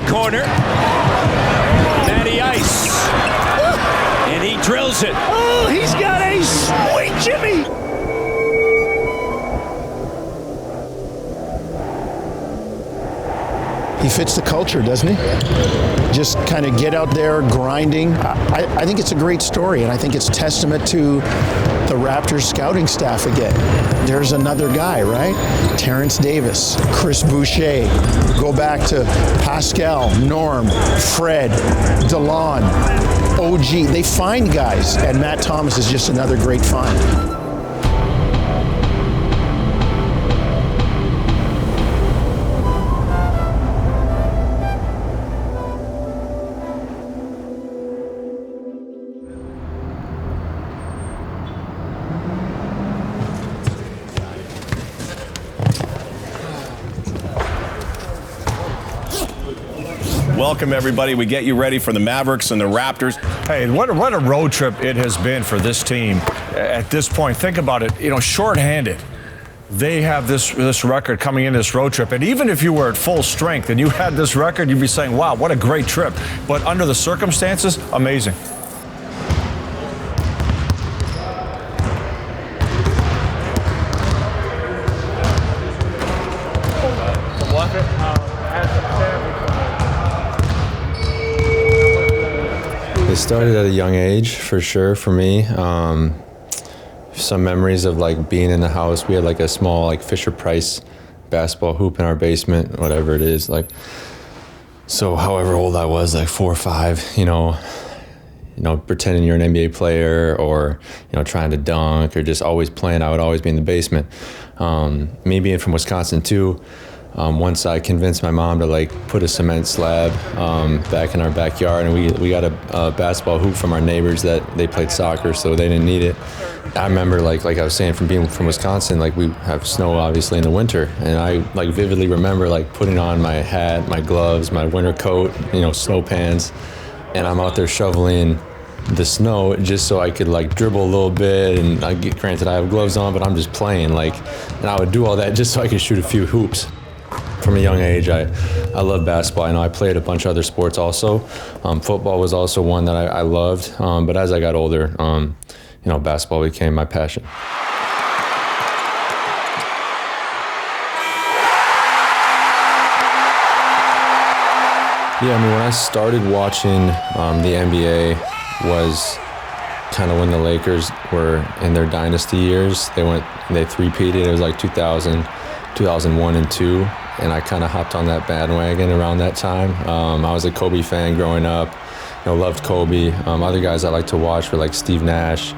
corner. Matty Ice. And he drills it. Oh, he's got a sweet Jimmy. He fits the culture, doesn't he? Just kind of get out there, grinding. I think it's a great story, and I think it's testament to the Raptors scouting staff again. There's another guy, right? Terrence Davis, Chris Boucher. Go back to Pascal, Norm, Fred, DeLon, OG. They find guys, and Matt Thomas is just another great find. Welcome, everybody. We get you ready for the Mavericks and the Raptors. Hey, what a road trip it has been for this team at this point. Think about it, shorthanded. They have this record coming into this road trip. And even if you were at full strength and you had this record, you'd be saying, wow, what a great trip. But under the circumstances, amazing. It started at a young age, for sure, for me. Some memories of like being in the house. We had like a small like Fisher-Price basketball hoop in our basement, whatever it is. Like, so however old I was, like 4 or 5, pretending you're an NBA player or, trying to dunk or just always playing. I would always be in the basement. Me being from Wisconsin too, once I convinced my mom to like put a cement slab back in our backyard, and we got a basketball hoop from our neighbors that they played soccer, so they didn't need it. I remember like I was saying, from being from Wisconsin, like we have snow obviously in the winter, and I like vividly remember like putting on my hat, my gloves, my winter coat, snow pants, and I'm out there shoveling the snow just so I could like dribble a little bit, and granted I have gloves on, but I'm just playing and I would do all that just so I could shoot a few hoops. From a young age, I love basketball. I know I played a bunch of other sports also. Football was also one that I loved, but as I got older, basketball became my passion. Yeah, when I started watching the NBA was kind of when the Lakers were in their dynasty years. They three-peated. It was like 2000, 2001, and 2. And I kind of hopped on that bandwagon around that time. I was a Kobe fan growing up, loved Kobe. Other guys I like to watch were like Steve Nash,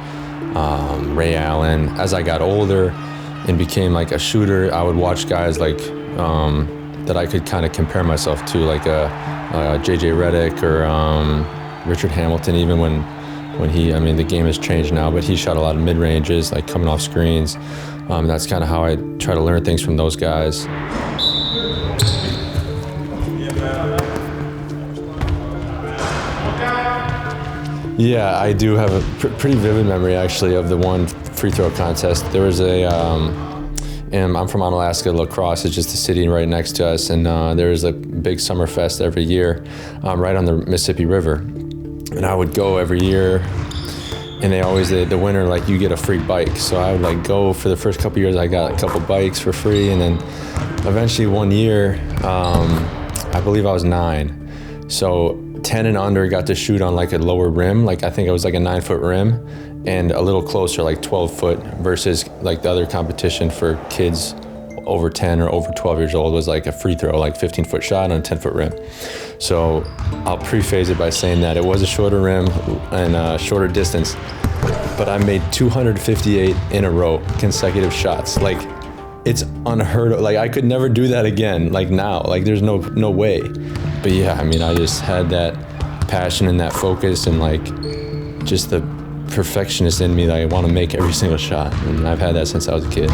Ray Allen. As I got older and became like a shooter, I would watch guys like that I could kind of compare myself to, like J.J. Redick or Richard Hamilton, even when he, the game has changed now, but he shot a lot of mid-ranges, like coming off screens. That's kind of how I try to learn things from those guys. Yeah, I do have a pretty vivid memory, actually, of the one free throw contest. There was and I'm from Onalaska. La Crosse is just a city right next to us, and there was a big summer fest every year right on the Mississippi River. And I would go every year, and they always, the winner, like, you get a free bike. So I would like go for the first couple years. I got a couple bikes for free, and then eventually one year, I believe I was 9. So 10 and under got to shoot on like a lower rim. Like I think it was like a 9-foot rim, and a little closer, like 12-foot, versus like the other competition for kids over 10 or over 12 years old was like a free throw, like 15-foot shot on a 10-foot rim. So I'll preface it by saying that it was a shorter rim and a shorter distance, but I made 258 in a row consecutive shots. Like, it's unheard of. Like, I could never do that again, like now. Like, there's no way. But yeah, I just had that passion and that focus, and like just the perfectionist in me that I want to make every single shot. And I've had that since I was a kid.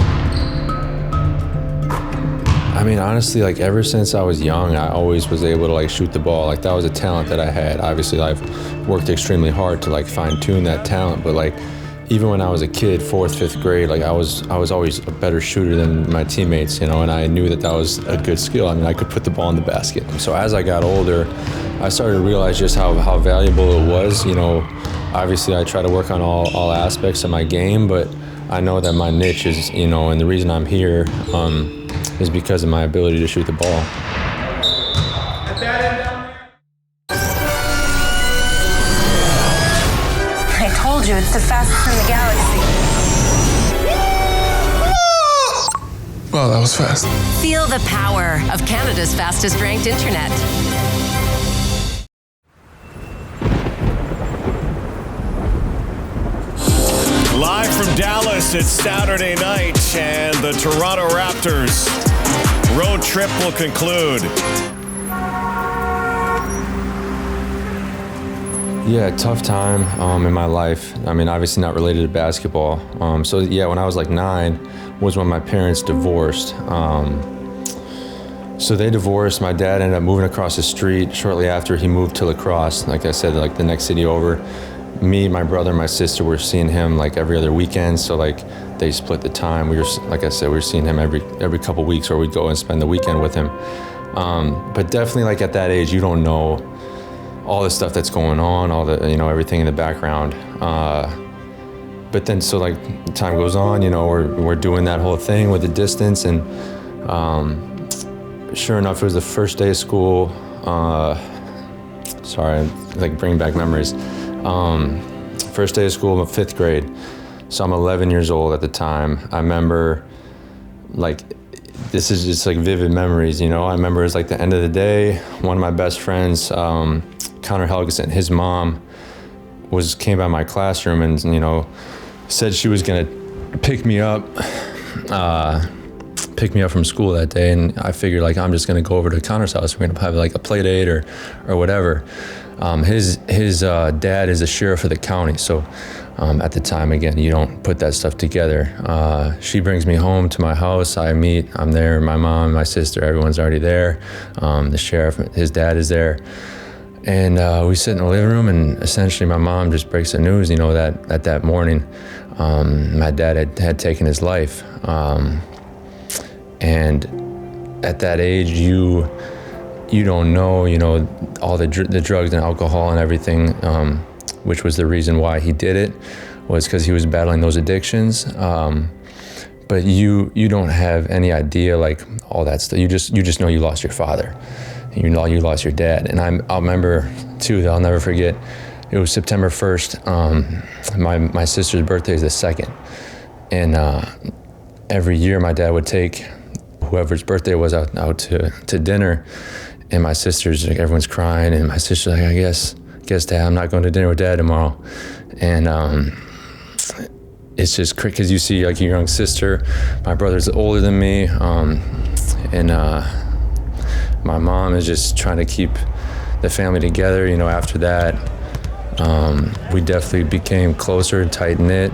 Honestly, like ever since I was young, I always was able to like shoot the ball. Like that was a talent that I had. Obviously, I've worked extremely hard to like fine tune that talent, but like, even when I was a kid, 4th, 5th grade, like I was always a better shooter than my teammates, and I knew that was a good skill. I mean, I could put the ball in the basket. So as I got older, I started to realize just how valuable it was. Obviously I try to work on all aspects of my game, but I know that my niche is, and the reason I'm here is because of my ability to shoot the ball. I told you, it's the fastest in the galaxy. Wow, that was fast. Feel the power of Canada's fastest ranked internet. Live from Dallas, it's Saturday night, and the Toronto Raptors road trip will conclude. Yeah, tough time in my life. I mean, obviously not related to basketball. So yeah, when I was like 9 was when my parents divorced. So they divorced. My dad ended up moving across the street shortly after he moved to La Crosse. Like I said, like the next city over. Me, my brother, and my sister were seeing him like every other weekend. So like they split the time. We were, like I said, we were seeing him every couple weeks, or we'd go and spend the weekend with him. But definitely like at that age, you don't know all the stuff that's going on, all the, everything in the background. But then, so like time goes on, we're doing that whole thing with the distance, and sure enough, it was the first day of school. Sorry, I'm like bringing back memories. First day of school, 5th grade. So I'm 11 years old at the time. I remember, like, this is just like vivid memories, I remember it was like the end of the day. One of my best friends, Connor Helgeson, his mom came by my classroom and, said she was gonna pick me up from school that day. And I figured like, I'm just gonna go over to Connor's house. We're gonna have like a play date or whatever. His dad is the sheriff of the county. So at the time, again, you don't put that stuff together. She brings me home to my house. I'm there, my mom, my sister, everyone's already there. The sheriff, his dad is there. And we sit in the living room, and essentially my mom just breaks the news, that that morning, my dad had taken his life. And at that age, you don't know, all the drugs and alcohol and everything, which was the reason why he did it, was because he was battling those addictions. But you don't have any idea, like all that stuff. You just know you lost your father. You know you lost your dad. And I'll remember too, that I'll never forget, it was September 1st. My sister's birthday is the 2nd. And every year my dad would take whoever's birthday was out to dinner. And my sister's like, everyone's crying, and my sister's like, I guess Dad, I'm not going to dinner with Dad tomorrow. And it's just crazy, because you see like your young sister, my brother's older than me, and my mom is just trying to keep the family together. After that, we definitely became closer, tight-knit,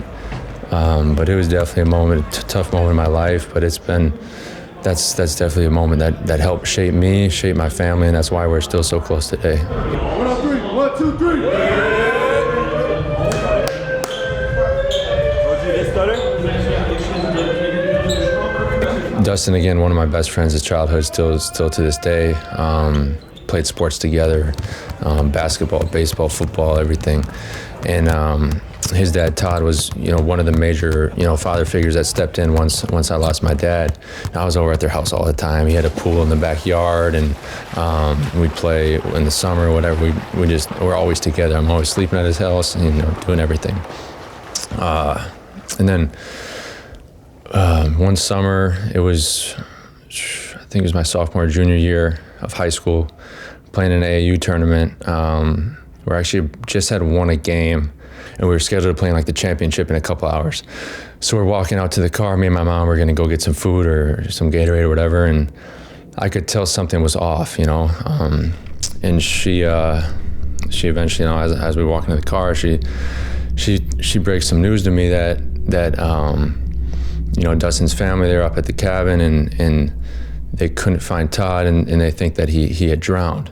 but it was definitely a tough moment in my life, but that's definitely a moment that helped shape me, shape my family, and that's why we're still so close today. 1, 2, 3. Dustin, again, one of my best friends of childhood, still to this day. Played sports together, basketball, baseball, football, everything. And his dad, Todd, was one of the major father figures that stepped in once I lost my dad. And I was over at their house all the time. He had a pool in the backyard, and we'd play in the summer, whatever. We're always together. I'm always sleeping at his house, doing everything. And then one summer, I think it was my sophomore, junior year of high school, playing an AAU tournament. We actually just had won a game, and we were scheduled to play in like the championship in a couple hours. So we're walking out to the car. Me and my mom were gonna go get some food or some Gatorade or whatever, and I could tell something was off, and she eventually, as we walk into the car, she breaks some news to me that Dustin's family, they're up at the cabin, and they couldn't find Todd, and they think that he had drowned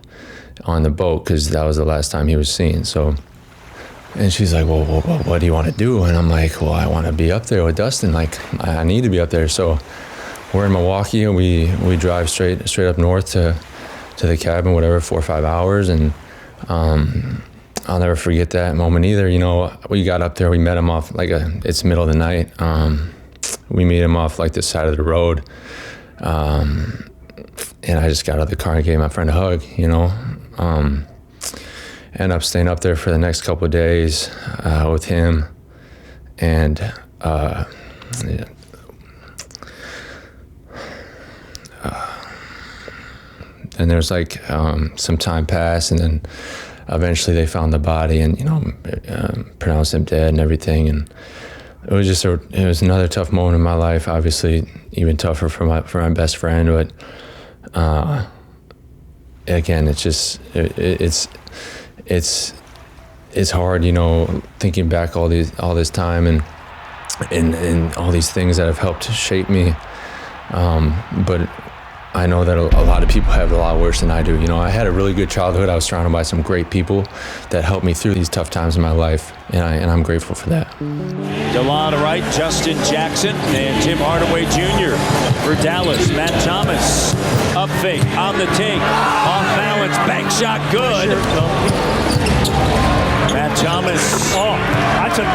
on the boat, because that was the last time he was seen. So And she's like, well, what do you want to do? And I'm like, well, I want to be up there with Dustin. Like, I need to be up there. So we're in Milwaukee, and we drive straight up north to the cabin, whatever, 4 or 5 hours. And I'll never forget that moment either. You know, we got up there, we met him off, it's middle of the night. We meet him off like the side of the road. And I just got out of the car and gave my friend a hug, you know. Ended up staying up there for the next couple of days with him. And then there's like some time passed, and then eventually they found the body and, you know, pronounced him dead and everything. And it was just it was another tough moment in my life, obviously even tougher for my best friend. But again, it's just, it's hard, you know, thinking back all this time and all these things that have helped shape me. But I know that a lot of people have it a lot worse than I do. You know, I had a really good childhood. I was surrounded by some great people that helped me through these tough times in my life, and I'm grateful for that. DeLon to right, Justin Jackson, and Tim Hardaway Jr. for Dallas. Matt Thomas, up fake, on the take, off balance, bank shot, good. Matt Thomas. Oh,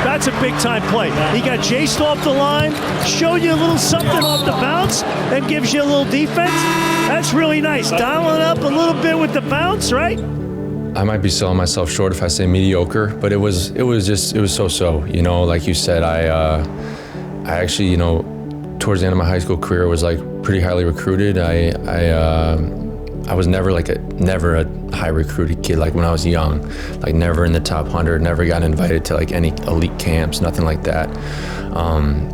that's a big time play. He got chased off the line, showed you a little something off the bounce, and gives you a little defense. That's really nice. Dialing up a little bit with the bounce, right? I might be selling myself short if I say mediocre, but it was so-so. You know, like you said, I actually, you know, towards the end of my high school career was like pretty highly recruited. I was never a high recruited kid, like when I was young, like never in the top 100, never got invited to like any elite camps, nothing like that.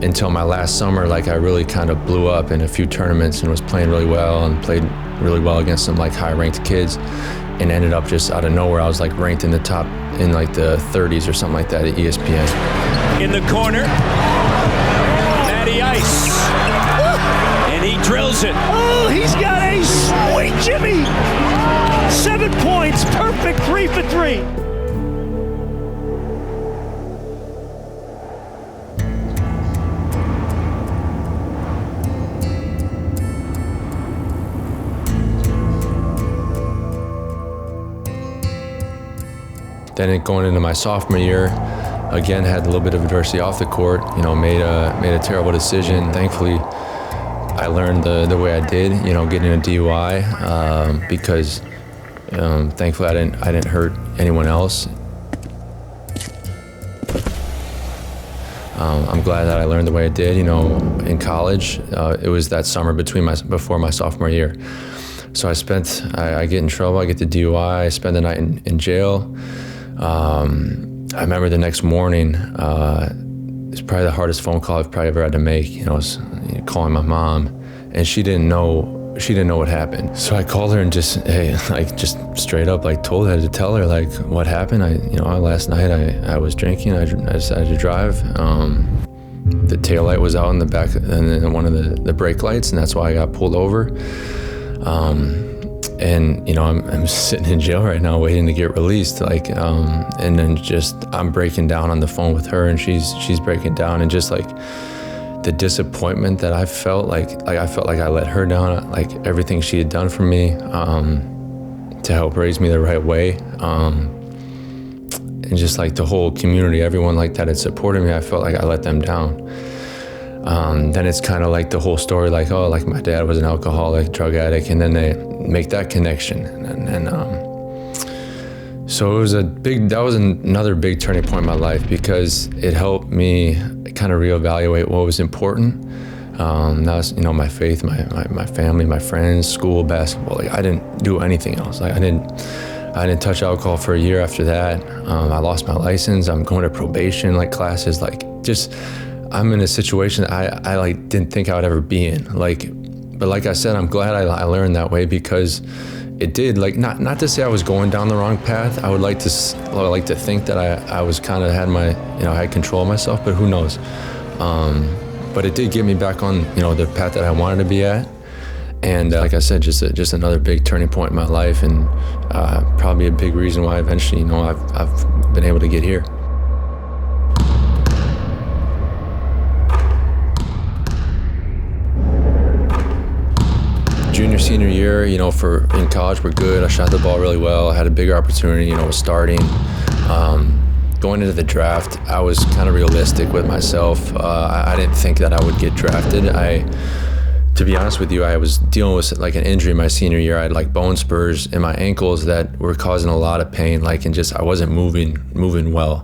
Until my last summer, like I really kind of blew up in a few tournaments and was playing really well and played really well against some like high ranked kids, and ended up just out of nowhere. I was like ranked in the top, in like the 30s or something like that at ESPN. In the corner, Matty Ice. And he drills it. Oh, he's got a sweet Jimmy. 7 points, perfect 3 for 3. Then going into my sophomore year, again had a little bit of adversity off the court. You know, made a terrible decision. Thankfully, I learned the way I did. You know, getting a DUI because thankfully I didn't hurt anyone else. I'm glad that I learned the way I did. You know, in college, it was that summer before my sophomore year. So I get in trouble. I get the DUI. I spend the night in jail. I remember the next morning, it's probably the hardest phone call I've probably ever had to make. You know, I was calling my mom, and she didn't know what happened. So I called her and just straight up told her to tell her what happened. Last night I was drinking. I decided to drive. The taillight was out in the back, and then one of the brake lights, and that's why I got pulled over. And I'm sitting in jail right now waiting to get released, and then I'm breaking down on the phone with her, and she's breaking down, and just the disappointment that I felt, I felt like I let her down, everything she had done for me to help raise me the right way, and just the whole community, everyone that had supported me, I felt like I let them down. Then it's kind of the whole story, my dad was an alcoholic, drug addict, and then they make that connection. And so that was another big turning point in my life, because it helped me kind of reevaluate what was important. That was, my faith, my family, my friends, school, basketball. I didn't do anything else. I didn't touch alcohol for a year after that. I lost my license. I'm going to probation, classes, I'm in a situation that I didn't think I would ever be in. But like I said, I'm glad I learned that way, because it did, not to say I was going down the wrong path. I would like to think that I was kind of had I had control of myself, but who knows? But it did get me back on, the path that I wanted to be at. And like I said, just another big turning point in my life, and probably a big reason why eventually, I've been able to get here. junior, senior year, in college we're good. I shot the ball really well. I had a bigger opportunity, was starting. Going into the draft, I was kind of realistic with myself. I didn't think that I would get drafted. To be honest with you, I was dealing with like an injury my senior year. I had like bone spurs in my ankles that were causing a lot of pain, I wasn't moving well.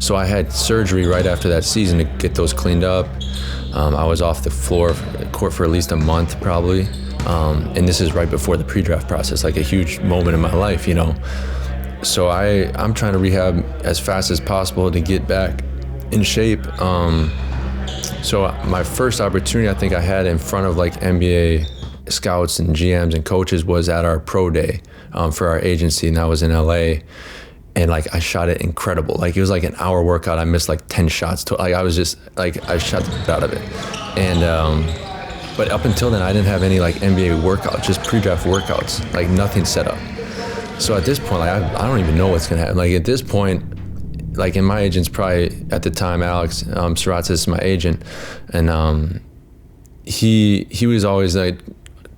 So I had surgery right after that season to get those cleaned up. I was off the court for at least a month probably. And this is right before the pre-draft process, like a huge moment in my life, So I'm trying to rehab as fast as possible to get back in shape. So my first opportunity I think I had in front of like NBA scouts and GMs and coaches was at our pro day for our agency, and that was in LA. And like I shot it incredible. Like it was like an hour workout. I missed like 10 shots. I shot the shit out of it. And but up until then I didn't have any like NBA workouts, just pre-draft workouts, like nothing set up. So at this point, like I don't even know what's gonna happen. Like at this point, like in my agent's probably at the time, Alex Saratzis is my agent, and he was always like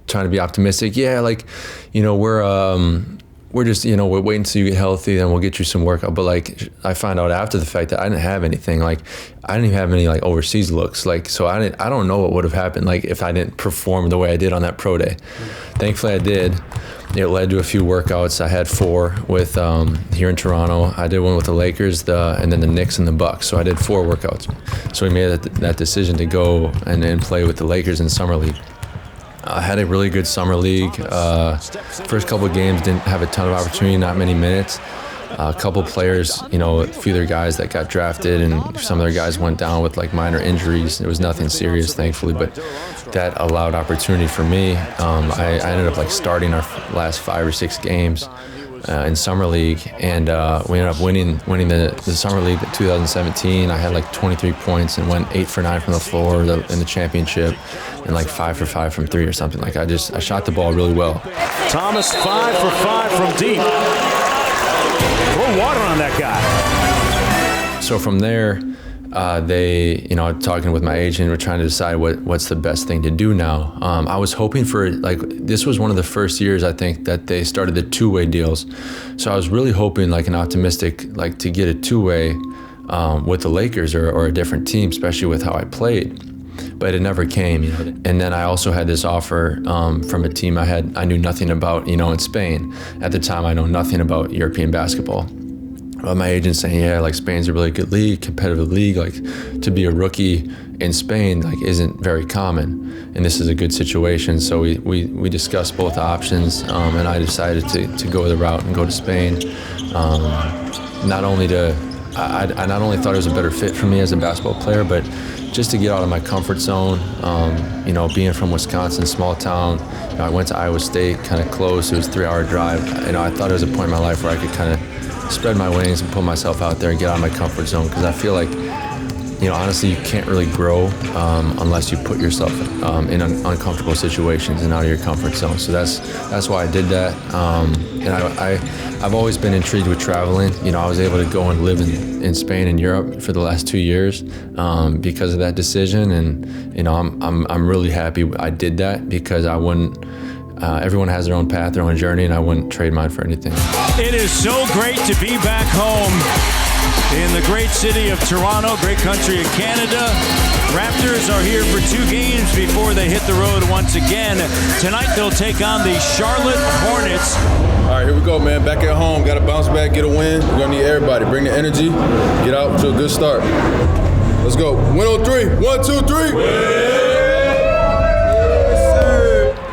trying to be optimistic. Yeah, like we're just we're waiting until you get healthy, then we'll get you some workout. But like I found out after the fact that I didn't have anything. Like I didn't even have any like overseas looks. Like so I don't know what would have happened like if I didn't perform the way I did on that pro day. Thankfully I did. It led to a few workouts. I had 4 with here in Toronto. I did one with the Lakers, and then the Knicks and the Bucks. So I did 4 workouts. So we made that decision to go and play with the Lakers in Summer League. I had a really good Summer League. First couple of games, didn't have a ton of opportunity, not many minutes. A couple players, a few of their guys that got drafted, and some of their guys went down with like minor injuries. It was nothing serious, thankfully, but that allowed opportunity for me. I ended up like starting our last 5 or 6 games in Summer League, and we ended up winning the Summer League in 2017. I had like 23 points and went 8 for 9 from the floor in the championship, and like 5 for 5 from 3 or something. Like I shot the ball really well. Thomas 5 for 5 from deep. Throw water on that guy. So from there, talking with my agent, we're trying to decide what's the best thing to do now. I was hoping for, like, this was one of the first years, I think, that they started the 2-way deals. So I was really hoping, like, an optimistic, like, to get a 2-way with the Lakers or a different team, especially with how I played. But it never came, And then I also had this offer from a team I knew nothing about, in Spain. At the time, I know nothing about European basketball. My agent saying, yeah, like Spain's a really good league, competitive league. Like to be a rookie in Spain, like isn't very common, and this is a good situation. So we discussed both options, and I decided to go the route and go to Spain. I not only thought it was a better fit for me as a basketball player, but just to get out of my comfort zone. Being from Wisconsin, small town, I went to Iowa State, kind of close. It was a 3-hour drive. I thought it was a point in my life where I could kind of spread my wings and put myself out there and get out of my comfort zone, because I feel like, honestly, you can't really grow unless you put yourself in uncomfortable situations and out of your comfort zone. So that's why I did that. And I've always been intrigued with traveling. I was able to go and live in Spain and Europe for the last 2 years because of that decision. And I'm really happy I did that, because I wouldn't. Everyone has their own path, their own journey, and I wouldn't trade mine for anything. It is so great to be back home in the great city of Toronto, great country of Canada. Raptors are here for 2 games before they hit the road once again. Tonight they'll take on the Charlotte Hornets. All right, here we go, man. Back at home, got to bounce back, get a win. We're going to need everybody. Bring the energy, get out to a good start. Let's go. Win on 3. 1, 2, 3. Win!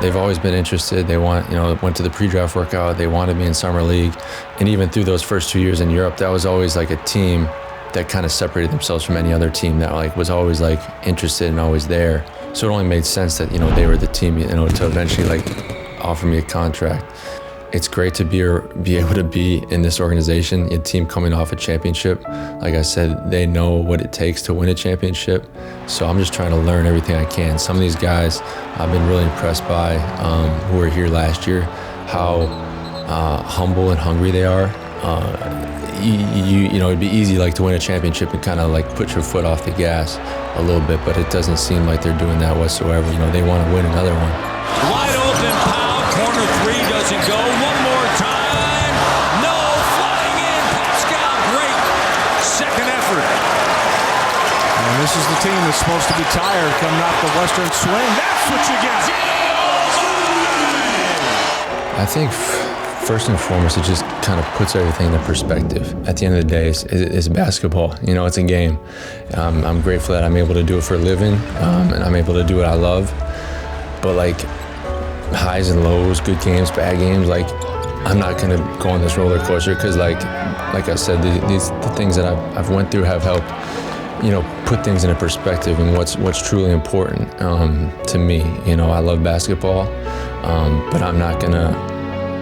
They've always been interested. They went to the pre-draft workout. They wanted me in Summer League. And even through those first 2 years in Europe, that was always like a team that kind of separated themselves from any other team that like was always like interested and always there. So it only made sense that, they were the team, to eventually like offer me a contract. It's great to be able to be in this organization, a team coming off a championship. Like I said, they know what it takes to win a championship. So I'm just trying to learn everything I can. Some of these guys I've been really impressed by, who were here last year, how humble and hungry they are. It'd be easy like to win a championship and kind of like put your foot off the gas a little bit, but it doesn't seem like they're doing that whatsoever. They want to win another one. Wide open and go one more time. No, flying in. Pascal, great second effort. And this is the team that's supposed to be tired coming off the Western swing. That's what you got. I think first and foremost, it just kind of puts everything into perspective. At the end of the day, it's basketball. You know, it's a game. I'm grateful that I'm able to do it for a living, and I'm able to do what I love. But like highs and lows, good games, bad games, like I'm not gonna go on this roller coaster because like I said, the things that I've went through have helped, you know, put things into perspective and what's truly important to me. You know, I love basketball, but I'm not gonna,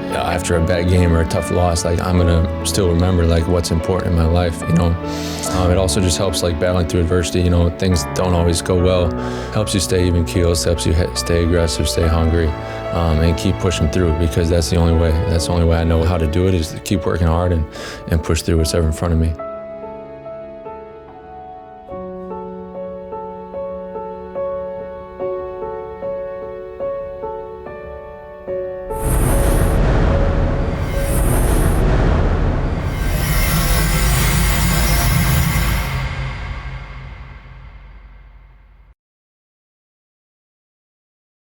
after a bad game or a tough loss, like I'm gonna still remember like what's important in my life, you know. It also just helps like battling through adversity, you know, things don't always go well. Helps you stay even keeled, helps you stay aggressive, stay hungry, and keep pushing through, because that's the only way I know how to do it, is to keep working hard and push through what's ever in front of me.